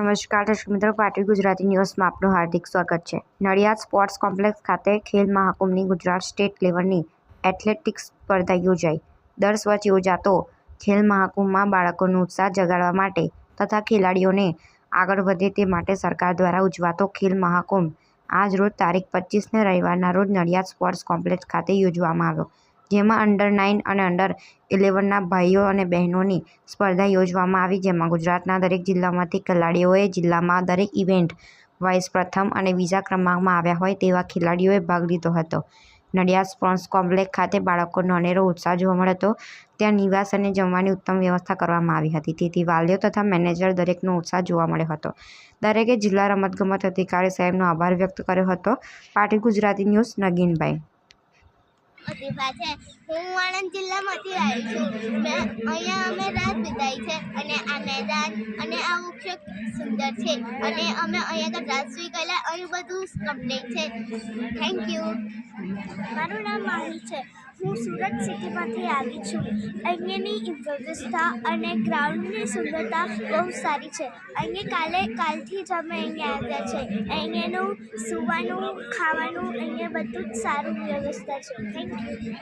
નમસ્કાર દર્શક મિત્રો, પાટીલ ગુજરાતી ન્યૂઝમાં આપનું હાર્દિક સ્વાગત છે। નડિયાદ સ્પોર્ટ્સ કોમ્પ્લેક્સ ખાતે ખેલ મહાકુંભની ગુજરાત સ્ટેટ લેવલની એથ્લેટિક્સ સ્પર્ધા યોજાઈ। 10 વર્ષ યોજાતો ખેલ મહાકુંભમાં બાળકોનો ઉત્સાહ જગાડવા માટે તથા ખેલાડીઓને આગળ વધે તે માટે સરકાર દ્વારા ઉજવાતો ખેલ મહાકુંભ આજ રોજ તારીખ 25ને રવિવારના રોજ નડિયાદ સ્પોર્ટ્સ કોમ્પ્લેક્સ ખાતે યોજવામાં આવ્યો, જેમાં અંડર 9 અને અંડર 11ના ભાઈઓ અને બહેનોની સ્પર્ધા યોજવામાં આવી, જેમાં ગુજરાતના દરેક જિલ્લામાંથી ખેલાડીઓએ જિલ્લામાં દરેક ઇવેન્ટ વાઇઝ પ્રથમ અને બીજા ક્રમાંકમાં આવ્યા હોય તેવા ખેલાડીઓએ ભાગ લીધો હતો। નડિયાદ સ્પોર્ટ્સ કોમ્પ્લેક્સ ખાતે બાળકોનો અનેરો ઉત્સાહ જોવા મળ્યો હતો। ત્યાં નિવાસ અને જમવાની ઉત્તમ વ્યવસ્થા કરવામાં આવી હતી, તેથી વાલીઓ તથા મેનેજર દરેકનો ઉત્સાહ જોવા મળ્યો હતો। દરેકે જિલ્લા રમતગમત અધિકારી સાહેબનો આભાર વ્યક્ત કર્યો હતો। પાટીલ ગુજરાતી ન્યૂઝ, નગીનભાઈ। પ્રતિભા છે। હું આણંદ જિલ્લામાંથી આવી છું। અહીંયા અમે રાત વિતાઈ છે અને આ મેદાન અને આ વૃક્ષ સુંદર છે અને અમે અહીંયા આગળ રાત સુઈ ગયેલા। અહીં બધું કમ્પ્લીટ છે। Thank you. મારું નામ માહી છે। હું સુરત સિટીમાંથી આવી છું। અહીંયાની વ્યવસ્થા અને ગ્રાઉન્ડની સુંદરતા બહુ સારી છે। અહીંયા કાલથી જ અમે અહીંયા આવ્યા છે। અહીંયાનું સૂવાનું, ખાવાનું અહીંયા બધું જ સારું વ્યવસ્થા છે। Thank you.